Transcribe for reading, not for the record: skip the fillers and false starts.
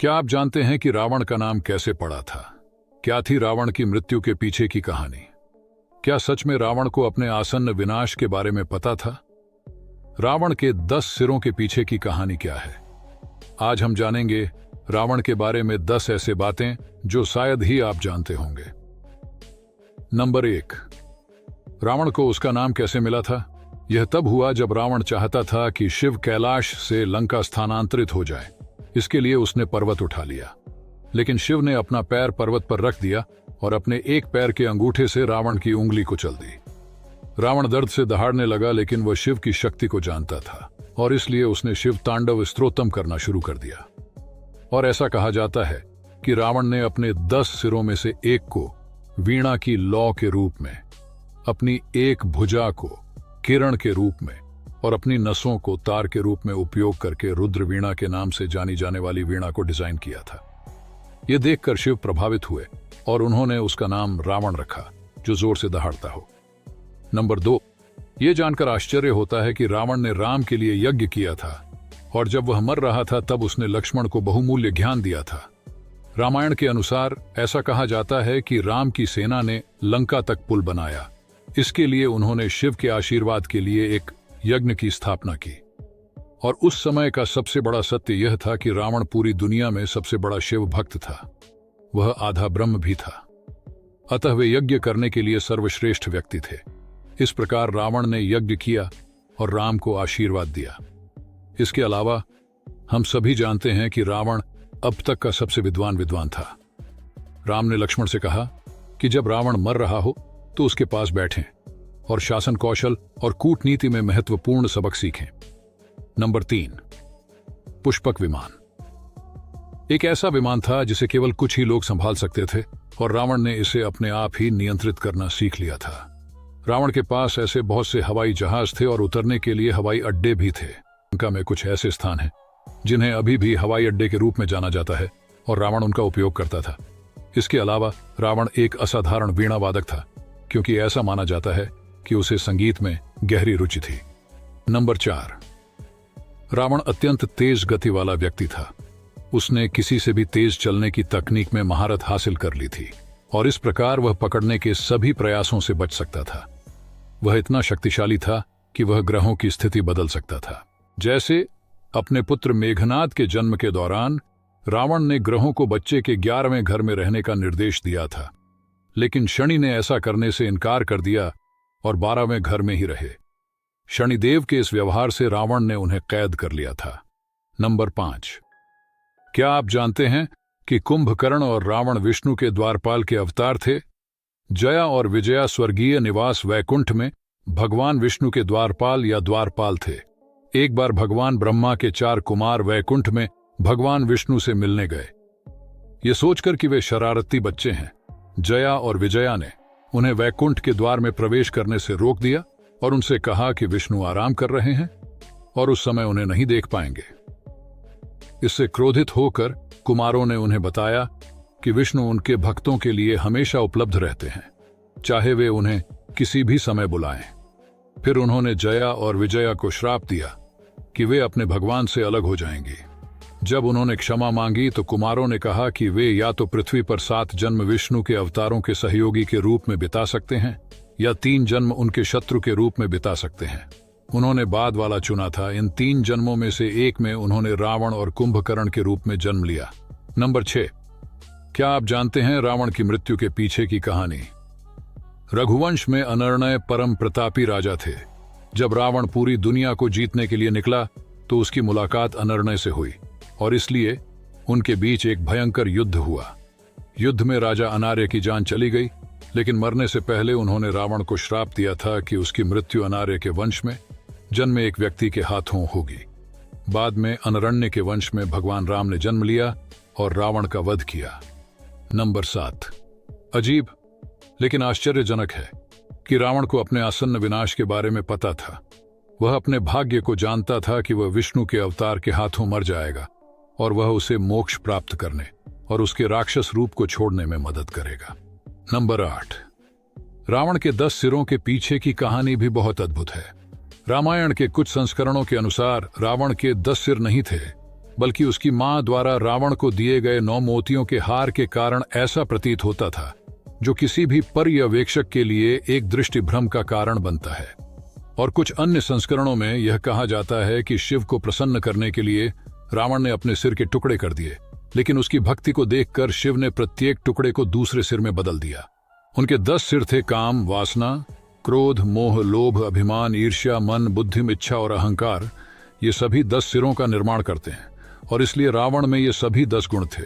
क्या आप जानते हैं कि रावण का नाम कैसे पड़ा था? क्या थी रावण की मृत्यु के पीछे की कहानी? क्या सच में रावण को अपने आसन्न विनाश के बारे में पता था? रावण के 10 सिरों के पीछे की कहानी क्या है? आज हम जानेंगे रावण के बारे में 10 ऐसे बातें जो शायद ही आप जानते होंगे। नंबर 1, रावण को उसका नाम कैसे मिला था? यह तब हुआ जब रावण चाहता था कि शिव कैलाश से लंका स्थानांतरित हो जाए। इसके लिए उसने पर्वत उठा लिया, लेकिन शिव ने अपना पैर पर्वत पर रख दिया और अपने एक पैर के अंगूठे से रावण की उंगली कुचल दी। रावण दर्द से दहाड़ने लगा, लेकिन वह शिव की शक्ति को जानता था और इसलिए उसने शिव तांडव स्तोत्रम करना शुरू कर दिया। और ऐसा कहा जाता है कि रावण ने अपने 10 सिरों में से एक को वीणा की लौ के रूप में, अपनी एक भुजा को किरण के रूप में और अपनी नसों को तार के रूप में उपयोग करके रुद्र वीणा के नाम से जानी जाने वाली वीणा को डिजाइन किया था। यह देखकर शिव प्रभावित हुए और उन्होंने उसका नाम रावण रखा, जो जोर से दहाड़ता हो। नंबर 2, यह जानकर आश्चर्य होता है कि रावण ने राम के लिए यज्ञ किया था और जब वह मर रहा था तब उसने लक्ष्मण को बहुमूल्य ज्ञान दिया था। रामायण के अनुसार ऐसा कहा जाता है कि राम की सेना ने लंका तक पुल बनाया। इसके लिए उन्होंने शिव के आशीर्वाद के लिए एक यज्ञ की स्थापना की। और उस समय का सबसे बड़ा सत्य यह था कि रावण पूरी दुनिया में सबसे बड़ा शिव भक्त था। वह आधा ब्रह्म भी था, अतः वे यज्ञ करने के लिए सर्वश्रेष्ठ व्यक्ति थे। इस प्रकार रावण ने यज्ञ किया और राम को आशीर्वाद दिया। इसके अलावा हम सभी जानते हैं कि रावण अब तक का सबसे विद्वान था। राम ने लक्ष्मण से कहा कि जब रावण मर रहा हो तो उसके पास बैठें और शासन कौशल और कूटनीति में महत्वपूर्ण सबक सीखें। नंबर 3, पुष्पक विमान। एक ऐसा विमान था जिसे केवल कुछ ही लोग संभाल सकते थे और रावण ने इसे अपने आप ही नियंत्रित करना सीख लिया था। रावण के पास ऐसे बहुत से हवाई जहाज थे और उतरने के लिए हवाई अड्डे भी थे। लंका में कुछ ऐसे स्थान हैं जिन्हें अभी भी हवाई अड्डे के रूप में जाना जाता है और रावण उनका उपयोग करता था। इसके अलावा रावण एक असाधारण वीणा वादक था, क्योंकि ऐसा माना जाता है कि उसे संगीत में गहरी रुचि थी। नंबर 4, रावण अत्यंत तेज गति वाला व्यक्ति था। उसने किसी से भी तेज चलने की तकनीक में महारत हासिल कर ली थी और इस प्रकार वह पकड़ने के सभी प्रयासों से बच सकता था। वह इतना शक्तिशाली था कि वह ग्रहों की स्थिति बदल सकता था। जैसे अपने पुत्र मेघनाद के जन्म के दौरान रावण ने ग्रहों को बच्चे के 11वें घर में रहने का निर्देश दिया था, लेकिन शनि ने ऐसा करने से इनकार कर दिया और 12वें घर में ही रहे। शनिदेव के इस व्यवहार से रावण ने उन्हें कैद कर लिया था। नंबर 5, क्या आप जानते हैं कि कुंभकर्ण और रावण विष्णु के द्वारपाल के अवतार थे? जया और विजया स्वर्गीय निवास वैकुंठ में भगवान विष्णु के द्वारपाल या द्वारपाल थे। एक बार भगवान ब्रह्मा के 4 कुमार वैकुंठ में भगवान विष्णु से मिलने गए। ये सोचकर कि वे शरारती बच्चे हैं, जया और विजया ने उन्हें वैकुंठ के द्वार में प्रवेश करने से रोक दिया और उनसे कहा कि विष्णु आराम कर रहे हैं और उस समय उन्हें नहीं देख पाएंगे। इससे क्रोधित होकर कुमारों ने उन्हें बताया कि विष्णु उनके भक्तों के लिए हमेशा उपलब्ध रहते हैं, चाहे वे उन्हें किसी भी समय बुलाएं। फिर उन्होंने जया और विजया को श्राप दिया कि वे अपने भगवान से अलग हो जाएंगी। जब उन्होंने क्षमा मांगी तो कुमारों ने कहा कि वे या तो पृथ्वी पर 7 जन्म विष्णु के अवतारों के सहयोगी के रूप में बिता सकते हैं या 3 जन्म उनके शत्रु के रूप में बिता सकते हैं। उन्होंने बाद वाला चुना था। इन 3 जन्मों में से एक में उन्होंने रावण और कुंभकर्ण के रूप में जन्म लिया। नंबर 6, क्या आप जानते हैं रावण की मृत्यु के पीछे की कहानी? रघुवंश में अनर्णय परम प्रतापी राजा थे। जब रावण पूरी दुनिया को जीतने के लिए निकला तो उसकी मुलाकात अनर्णय से हुई और इसलिए उनके बीच एक भयंकर युद्ध हुआ। युद्ध में राजा अनार्य की जान चली गई, लेकिन मरने से पहले उन्होंने रावण को श्राप दिया था कि उसकी मृत्यु अनार्य के वंश में जन्मे एक व्यक्ति के हाथों होगी। बाद में अनरण्य के वंश में भगवान राम ने जन्म लिया और रावण का वध किया। नंबर 7, अजीब लेकिन आश्चर्यजनक है कि रावण को अपने आसन्न विनाश के बारे में पता था। वह अपने भाग्य को जानता था कि वह विष्णु के अवतार के हाथों मर जाएगा और वह उसे मोक्ष प्राप्त करने और उसके राक्षस रूप को छोड़ने में मदद करेगा। नंबर 8, रावण के 10 सिरों के पीछे की कहानी भी बहुत अद्भुत है। रामायण के कुछ संस्करणों के अनुसार रावण के 10 सिर नहीं थे, बल्कि उसकी मां द्वारा रावण को दिए गए 9 मोतियों के हार के कारण ऐसा प्रतीत होता था, जो किसी भी पर्यवेक्षक के लिए एक दृष्टिभ्रम का कारण बनता है। और कुछ अन्य संस्करणों में यह कहा जाता है कि शिव को प्रसन्न करने के लिए रावण ने अपने सिर के टुकड़े कर दिए, लेकिन उसकी भक्ति को देखकर शिव ने प्रत्येक टुकड़े को दूसरे सिर में बदल दिया। उनके 10 सिर थे: काम, वासना, क्रोध, मोह, लोभ, अभिमान, ईर्ष्या, मन, बुद्धि, इच्छा और अहंकार। ये सभी 10 सिरों का निर्माण करते हैं और इसलिए रावण में ये सभी 10 गुण थे।